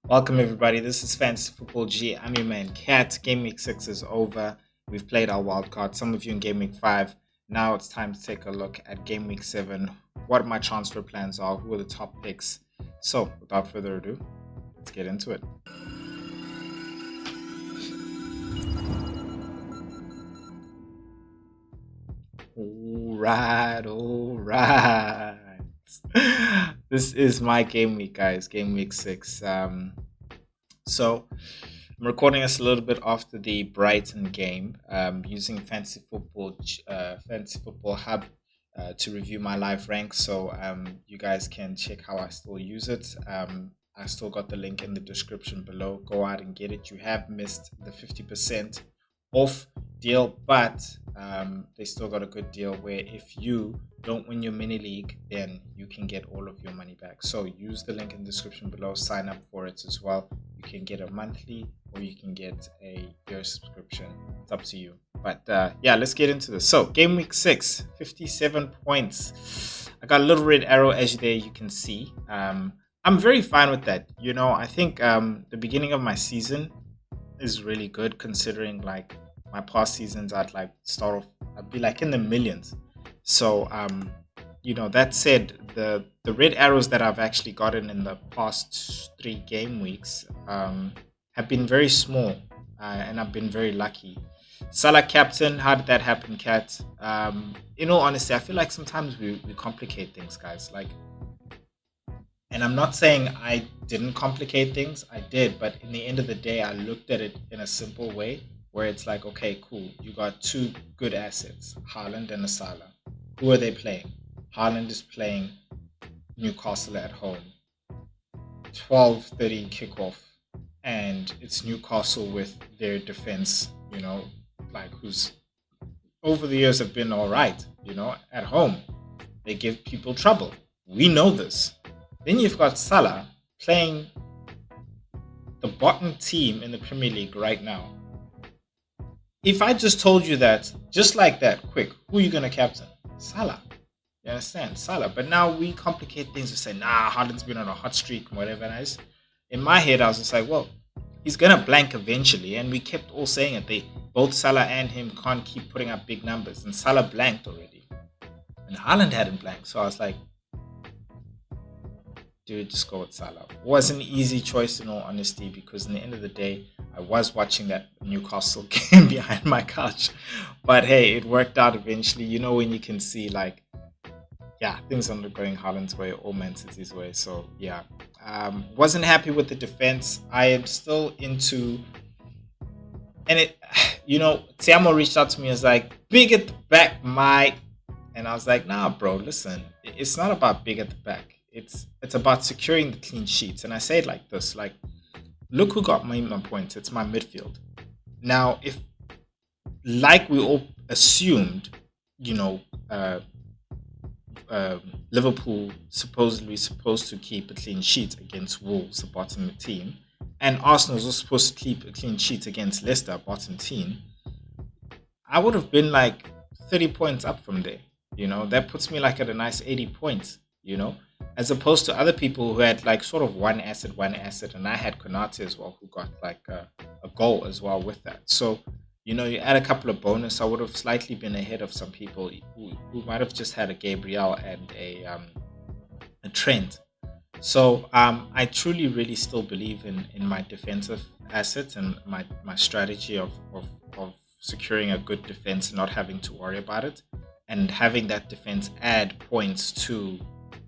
Welcome everybody. This is Fantasy Football G. I'm your man Cat. Game Week 6 is over. We've played our wild card. Some of you in Game Week 5. Now it's time to take a look at Game Week 7. What my transfer plans are, who are the top picks. So without further ado, let's get into it. All right. This is my game week, guys. Game week 6. So I'm recording this a little bit after the Brighton game, using Fantasy Football Hub to review my live rank. So you guys can check how I still use it. I still got the link in the description below. Go out and get it. You have missed the 50% off deal, but they still got a good deal where if you don't win your mini league, then you can get all of your money back. So use the link in the description below, sign up for it as well. You can get a monthly or you can get a year subscription. It's up to you. But yeah, let's get into this. So game week 6, 57 points. I got a little red arrow as there you can see. I'm very fine with that. I think the beginning of my season is really good considering like my past seasons I'd be like in the millions. So that said, the red arrows that I've actually gotten in the past 3 game weeks have been very small, and I've been very lucky. Salah captain, how did that happen, Kat? In all honesty, I feel like sometimes we complicate things, guys. And I'm not saying I didn't complicate things, I did, but in the end of the day, I looked at it in a simple way where it's like, okay, cool, you got 2 good assets, Haaland and Salah. Who are they playing? Haaland is playing Newcastle at home, 12:30 kickoff, and it's Newcastle with their defense, who's over the years have been all right, at home. They give people trouble. We know this. Then you've got Salah playing the bottom team in the Premier League right now. If I just told you that, just like that, quick, who are you going to captain? Salah. You understand? Salah. But now we complicate things. We say, nah, Haaland's been on a hot streak and whatever. And in my head, I was just like, well, he's going to blank eventually. And we kept all saying it. Both Salah and him can't keep putting up big numbers. And Salah blanked already. And Haaland hadn't blanked. So I was like, dude, just go with Salah. It was an easy choice in all honesty because in the end of the day, I was watching that Newcastle game behind my couch. But hey, it worked out eventually. When you can see things are not going Haaland's way or Man City's way. So yeah, wasn't happy with the defense. I am still into, and Tiamo reached out to me and was like, big at the back, Mike. And I was like, nah, bro, listen, it's not about big at the back. It's about securing the clean sheets. And I say it like this, look who got my points. It's my midfield. Now, if, like we all assumed, Liverpool supposedly supposed to keep a clean sheet against Wolves, the bottom team, and Arsenal was supposed to keep a clean sheet against Leicester, bottom team, I would have been like 30 points up from there. That puts me like at a nice 80 points, as opposed to other people who had like sort of one asset, and I had Konate as well, who got like a goal as well with that. So, you add a couple of bonus, I would have slightly been ahead of some people who might have just had a Gabriel and a Trent. So I truly, really still believe in my defensive assets and my strategy of securing a good defense and not having to worry about it, and having that defense add points to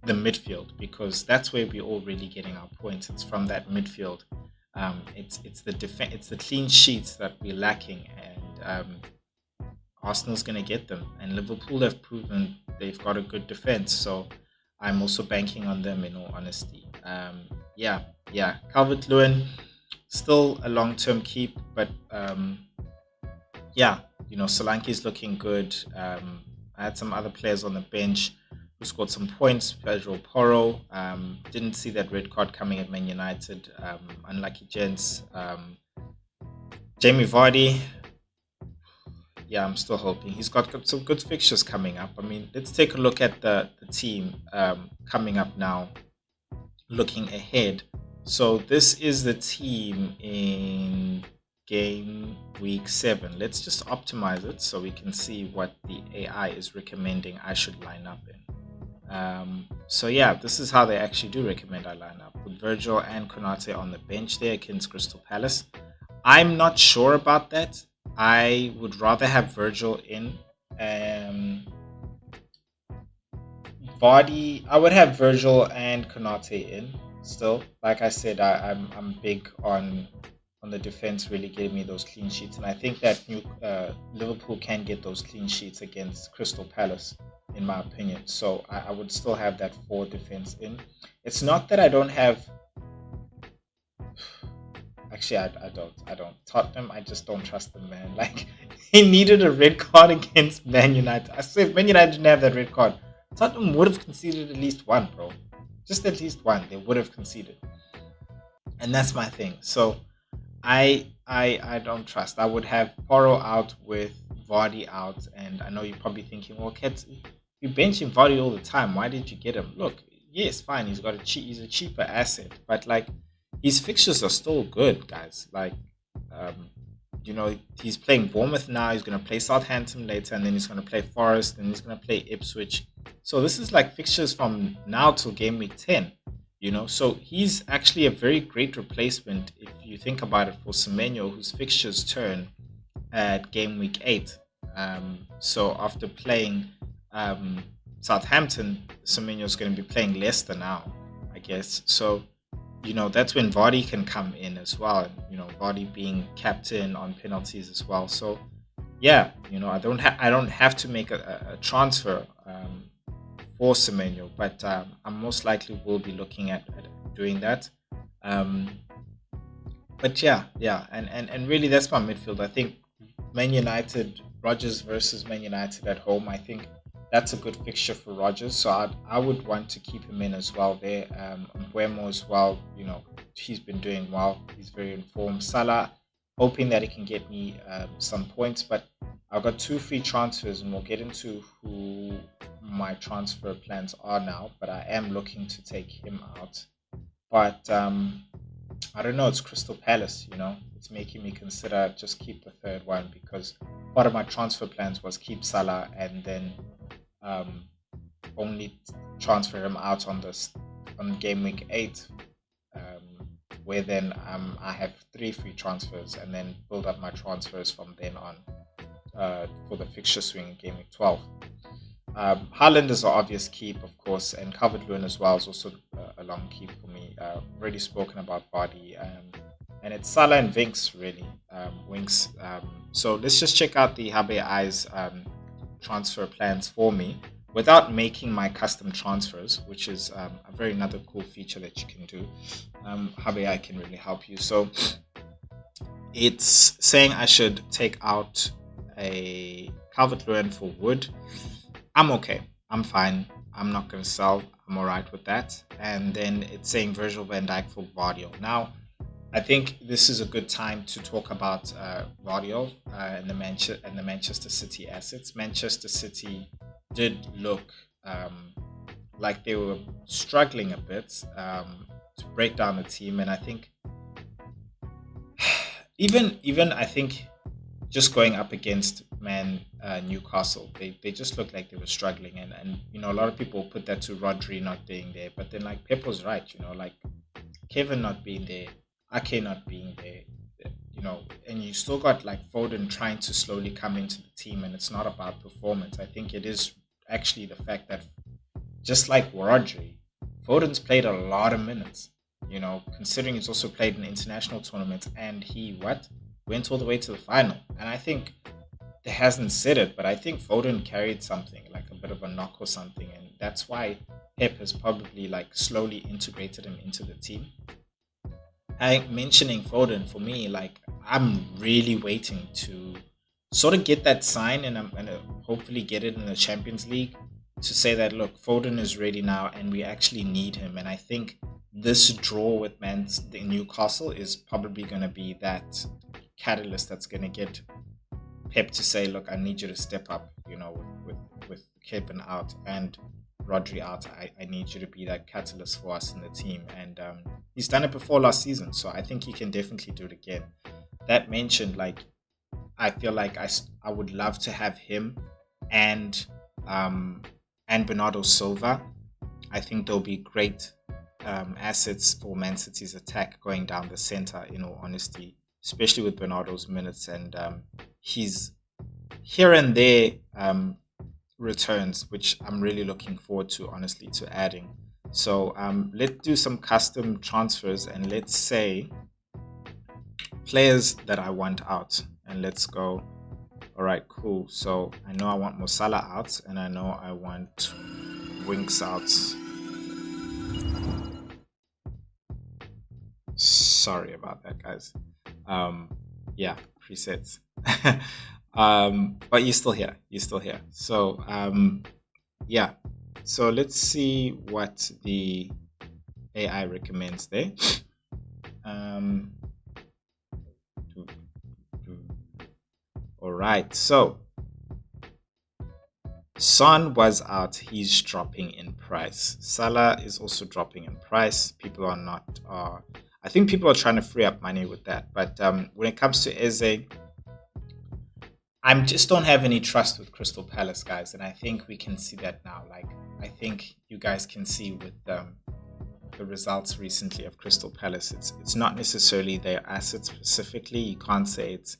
the midfield, because that's where we're all really getting our points. It's from that midfield. It's the clean sheets that we're lacking, and Arsenal's going to get them. And Liverpool have proven they've got a good defense, so I'm also banking on them in all honesty. Calvert-Lewin still a long-term keep, but Solanke's looking good. I had some other players on the bench who scored some points. Pedro Porro, didn't see that red card coming at Man United. Unlucky gents. Jamie Vardy, yeah, I'm still hoping. He's got some good fixtures coming up. I mean, let's take a look at the team coming up now. Looking ahead, So this is the team in game week 7. Let's just optimize it so we can see what the AI is recommending I should line up in. So yeah, this is how they actually do recommend I line up with Virgil and Konate on the bench there against Crystal Palace. I'm not sure about that. I would rather have Virgil in. Um, Vardy, I would have Virgil and Konate in. Still, like I said, I'm big on the defense really getting me those clean sheets, and I think that Liverpool can get those clean sheets against Crystal Palace, in my opinion. So I would still have that four defense in. It's not that I don't have. Actually, I don't. Tottenham, I just don't trust them, man. Like, he needed a red card against Man United. I swear, if Man United didn't have that red card, Tottenham would have conceded at least one, bro. Just at least one, they would have conceded, and that's my thing. So, I don't trust. I would have Poro out with Vardy out, and I know you're probably thinking, well, Kets, you benching Vardy all the time. Why did you get him? Look, yes, fine. He's a cheaper asset, but like his fixtures are still good, guys. Like, um, he's playing Bournemouth now. He's going to play Southampton later, and then he's going to play Forest, and he's going to play Ipswich. So this is like fixtures from now till game week 10. So he's actually a very great replacement if you think about it for Semenyo, whose fixtures turn at game week 8. So after playing Southampton, Semenyo is going to be playing Leicester now, I guess. So that's when Vardy can come in as well. Vardy being captain on penalties as well. So yeah, I don't have to make a transfer for Semenyo, but I most likely will be looking at doing that. Um, but yeah, and really that's my midfield. I think Man United, Rodgers versus Man United at home. I think that's a good fixture for Rodgers. So I would want to keep him in as well there. Mbuemo as well. He's been doing well. He's very informed. Salah, hoping that he can get me some points, but I've got 2 free transfers, and we'll get into who my transfer plans are now. But I am looking to take him out. But I don't know. It's Crystal Palace. It's making me consider just keep the third one, because part of my transfer plans was keep Salah and then um, only transfer him out on game week 8, where then I have 3 free transfers and then build up my transfers from then on for the fixture swing in game week 12. Haaland is an obvious keep, of course, and Calvert-Lewin as well is also a long keep for me. Already spoken about Vardy, and it's Salah and Winks really. Winks. So let's just check out the Habe Eyes transfer plans for me without making my custom transfers, which is a very another cool feature that you can do. Habe Eye can really help you. So it's saying I should take out a Calvert-Lewin for Wood. I'm okay. I'm fine. I'm not going to sell. I'm all right with that. And then it's saying Virgil van Dijk for Vardio. Now, I think this is a good time to talk about Vardio and the Manchester City assets. Manchester City did look like they were struggling a bit to break down the team, and I think even I think just going up against Newcastle, they just looked like they were struggling, and a lot of people put that to Rodri not being there, but then like Pep was right, like Kevin not being there, Ake not being there, and you still got like Foden trying to slowly come into the team, and it's not about performance. I think it is actually the fact that just like Rodri, Foden's played a lot of minutes, considering he's also played in international tournaments, and he went all the way to the final. And I think it hasn't said it, but I think Foden carried something, like a bit of a knock or something, and that's why Pep has probably like slowly integrated him into the team. Mentioning Foden, for me, like I'm really waiting to sort of get that sign, and I'm gonna hopefully get it in the Champions League to say that look, Foden is ready now, and we actually need him. And I think this draw with Newcastle is probably going to be that catalyst that's going to get Pep to say, look, I need you to step up, with Kevin out. And Rodri out. I need you to be that catalyst for us in the team. And he's done it before last season, so I think he can definitely do it again. That mentioned, like, I feel like I would love to have him and Bernardo Silva. I think they'll be great assets for Man City's attack going down the center, in all honesty, especially with Bernardo's minutes and his here and there returns, which I'm really looking forward to, honestly, to adding. So let's do some custom transfers and let's say players that I want out. And let's go. All right, cool. So I know I want Mosala out and I know I want Winks out. Sorry about that, guys. Yeah, presets. But you're still here. You're still here. So yeah. So let's see what the AI recommends there. All right. So Son was out. He's dropping in price. Salah is also dropping in price. People are not. I think people are trying to free up money with that. But when it comes to Eze, I just don't have any trust with Crystal Palace, guys, and I think we can see that now. Like, I think you guys can see with the results recently of Crystal Palace. It's not necessarily their assets specifically. You can't say it's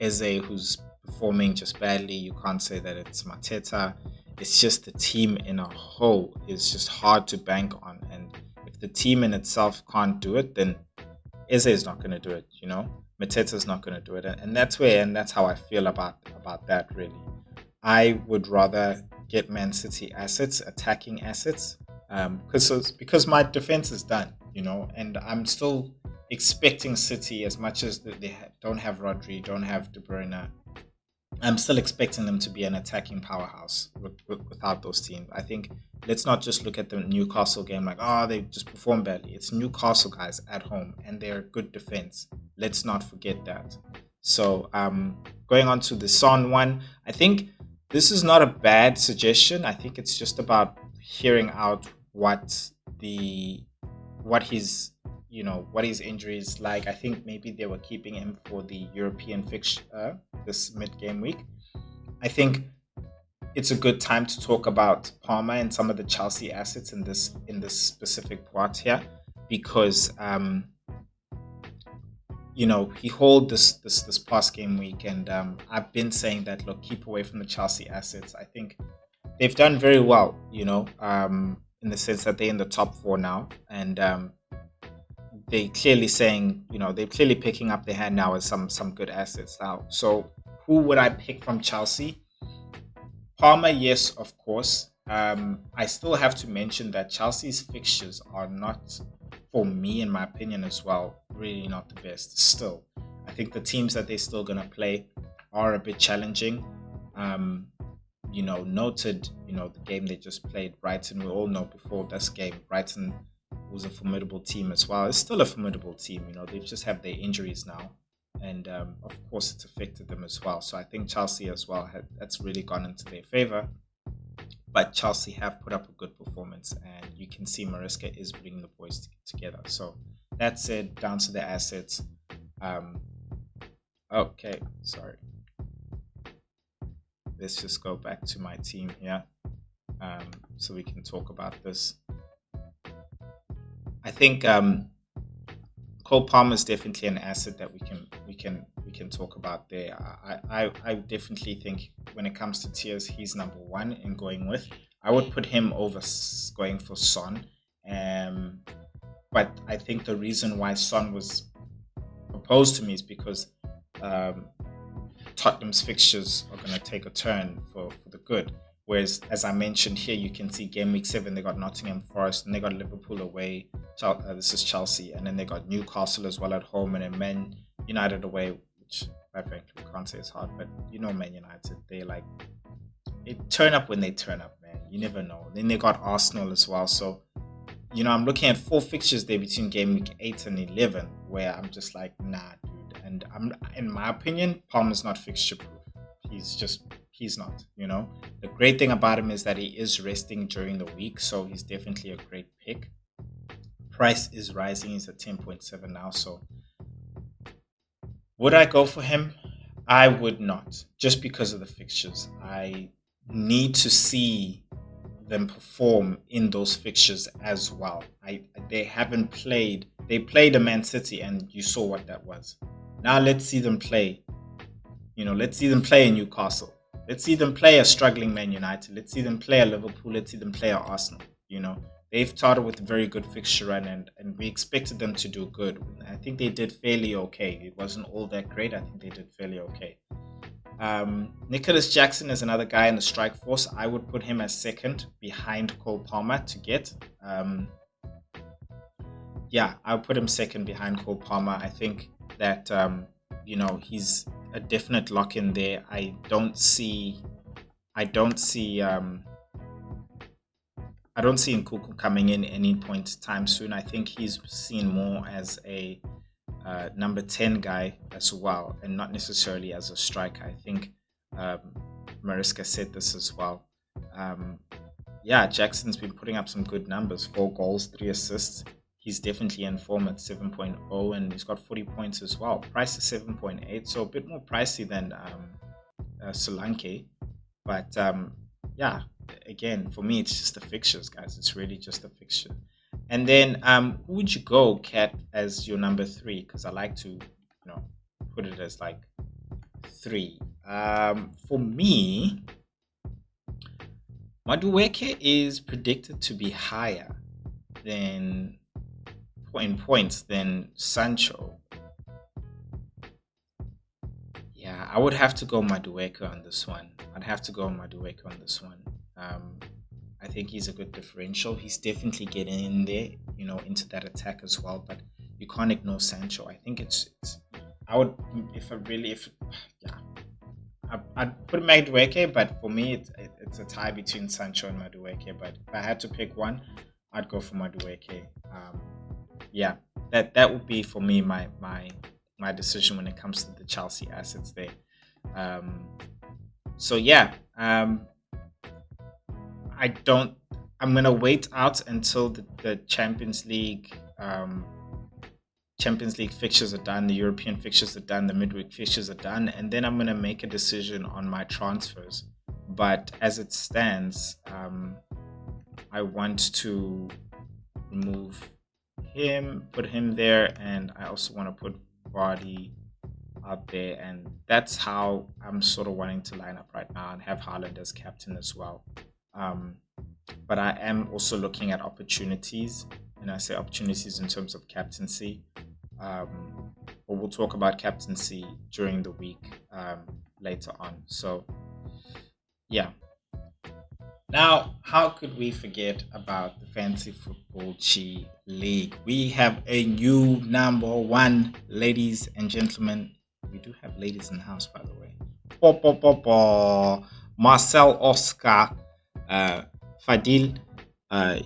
Eze who's performing just badly. You can't say that it's Mateta. It's just the team in a whole is just hard to bank on. And if the team in itself can't do it, then Eze is not going to do it, you know? Mateta's not going to do it. And that's how I feel about that, really. I would rather get Man City assets, attacking assets, because my defense is done, you know, and I'm still expecting City, as much as they don't have Rodri, don't have De Bruyne, I'm still expecting them to be an attacking powerhouse without those teams. I think let's not just look at the Newcastle game like, oh, they just performed badly. It's Newcastle, guys, at home, and they're good defense. Let's not forget that. So going on to the Son one, I think this is not a bad suggestion. I think it's just about hearing out what his injury is like. I think maybe they were keeping him for the European fixture this mid-game week. I think it's a good time to talk about Palmer and some of the Chelsea assets in this specific part here, because he hauled this past game week, and I've been saying that, look, keep away from the Chelsea assets. I think they've done very well, in the sense that they're in the top 4 now, and they clearly saying, they're clearly picking up their hand now as some good assets now. So who would I pick from Chelsea? Palmer, yes, of course. I still have to mention that Chelsea's fixtures are not, for me, in my opinion as well, really not the best still. I think the teams that they're still going to play are a bit challenging. Noted, the game they just played, Brighton, we all know before this game, Brighton was a formidable team as well. It's still a formidable team, they just have their injuries now. And of course, it's affected them as well. So I think Chelsea as well, that's really gone into their favor. But Chelsea have put up a good performance, and you can see Maresca is bringing the boys together. So that said, down to the assets. Okay, sorry. Let's just go back to my team here, so we can talk about this. I think Cole Palmer is definitely an asset that we can talk about there. I definitely think when it comes to tiers, he's number 1 in going with. I would put him over going for Son, but I think the reason why Son was proposed to me is because Tottenham's fixtures are going to take a turn for the good. Whereas, as I mentioned here, you can see game week 7, they got Nottingham Forest, and they got Liverpool away. This is Chelsea, and then they got Newcastle as well at home, and then Man United away, which I frankly can't say is hard, but Man United, they turn up when they turn up, man. You never know. Then they got Arsenal as well. So, I'm looking at 4 fixtures there between game week 8 and 11, where I'm just like, nah, dude. And in my opinion, Palmer's not fixture proof. He's He's not. The great thing about him is that he is resting during the week, so he's definitely a great pick. Price is rising. He's at 10.7 now. So would I go for him? I would not, just because of the fixtures. I need to see them perform in those fixtures as well. They haven't played. They played a Man City, and you saw what that was. Now let's see them play. Let's see them play in Newcastle. Let's see them play a struggling Man United. Let's see them play a Liverpool. Let's see them play a Arsenal. They've started with a very good fixture run, and we expected them to do good. I think they did fairly okay. It wasn't all that great. I think they did fairly okay. Nicholas Jackson is another guy in the strike force. I would put him as second behind Cole Palmer to get. I'll put him second behind Cole Palmer. I think that, he's a definite lock in there. I don't see Nkuku coming in any point time soon. I think he's seen more as a number 10 guy as well, and not necessarily as a striker. I think Mariska said this as well. Jackson's been putting up some good numbers: 4 goals, 3 assists. He's definitely in form at 7.0, and he's got 40 points as well. Price is 7.8, so a bit more pricey than Solanke. But again, for me, it's just the fixtures, guys. It's really just the fixture. And then who would you go, Kat, as your number 3? Because I like to, put it as like 3. For me, Madueke is predicted to be higher in points than Sancho. Yeah, I would have to go Madueke on this one. I think he's a good differential. He's definitely getting in there, into that attack as well. But you can't ignore Sancho. I think I'd put Madueke, but for me, it's a tie between Sancho and Madueke. But if I had to pick one, I'd go for Madueke. That would be for me my decision when it comes to the Chelsea assets there. I'm gonna wait out until the Champions League fixtures are done, the European fixtures are done, the midweek fixtures are done, and then I'm gonna make a decision on my transfers. But as it stands, I want to remove him, put him there, and I also want to put Vardy out there, and that's how I'm sort of wanting to line up right now, and have Haaland as captain as well. But I am also looking at opportunities, and I say opportunities in terms of captaincy. But we'll talk about captaincy during the week later on. So, yeah. Now, how could we forget about the Fantasy Football G League? We have a new number 1, ladies and gentlemen. We do have ladies in the house, by the way. Marcel Oscar, Fadil,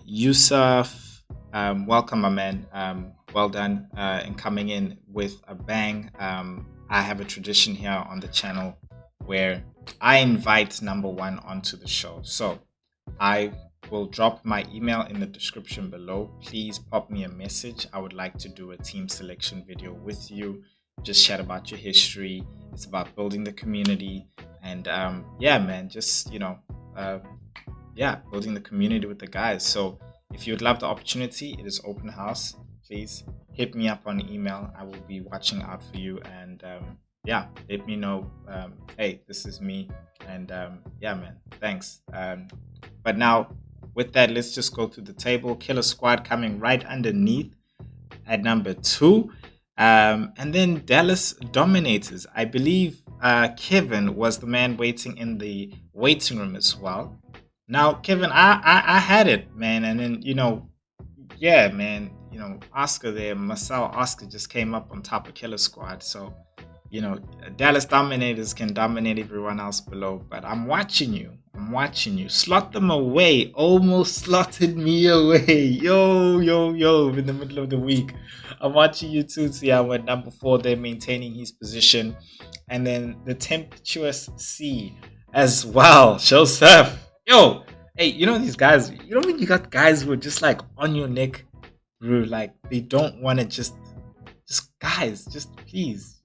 Yusuf. Welcome, my man. Well done in coming in with a bang. I have a tradition here on the channel where I invite number 1 onto the show. So I will drop my email in the description below. Please pop me a message. I would like to do a team selection video with you. Just chat about your history. It's about building the community. And building the community with the guys. So if you'd love the opportunity, it is open house. Please hit me up on email. I will be watching out for you. And let me know, hey, this is me. And thanks. But now, with that, let's just go through the table. Killer Squad coming right underneath at number 2. And then Dallas Dominators. I believe Kevin was the man waiting in the waiting room as well. Now, Kevin, I had it, man. And then, Oscar there, Marcel Oscar just came up on top of Killer Squad. So, Dallas Dominators can dominate everyone else below. But I'm watching you. Slot them away. Almost slotted me away. Yo, in the middle of the week. I'm watching you too. See how at number 4 they're maintaining his position. And then the Tempestuous C. as well. Joseph, yo, hey, you know these guys. You know when you got guys who are just like on your neck, bro. Like they don't want to just guys, just please,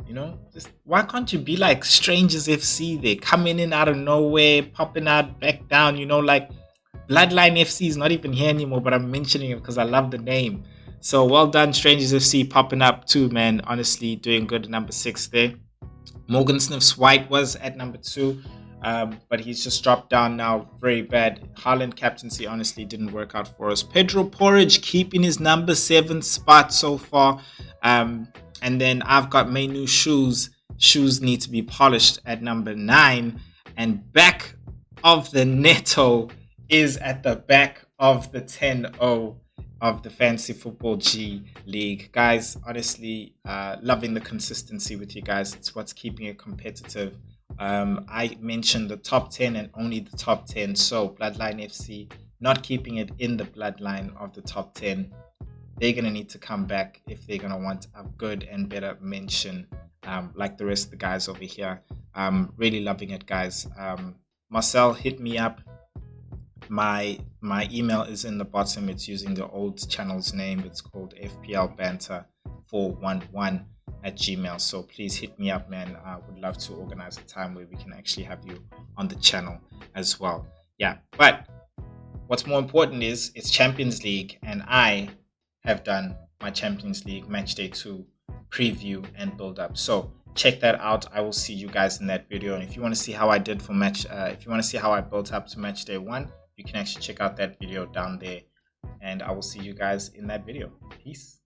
just why can't you be like strangers FC? They coming in out of nowhere, popping out back down. Like Bloodline FC is not even here anymore, but I'm mentioning it because I love the name. So well done, Strangers FC, popping up too, man. Honestly, doing good at number 6 there. Morgan Smith's White was at number 2, but he's just dropped down now. Very bad. Haaland captaincy honestly didn't work out for us. Pedro Porridge keeping his number 7 spot so far. And then I've got Mainu Shoes. Shoes need to be polished at number 9. And back of the Neto is at the back of the 10-0 of the Fantasy Football G League. Guys, honestly, loving the consistency with you guys. It's what's keeping it competitive. I mentioned the top 10 and only the top 10. So Bloodline FC not keeping it in the bloodline of the top 10. They're going to need to come back if they're going to want a good and better mention like the rest of the guys over here. Really loving it, guys. Marcel, hit me up. My email is in the bottom. It's using the old channel's name. It's called FPL Banter 411 at Gmail. So please hit me up, man. I would love to organize a time where we can actually have you on the channel as well. Yeah, but what's more important is it's Champions League, and I have done my Champions League Match Day 2 preview and build up. So check that out. I will see you guys in that video. And if you want to see how I did for if you want to see how I built up to Match Day 1, you can actually check out that video down there, and I will see you guys in that video. Peace.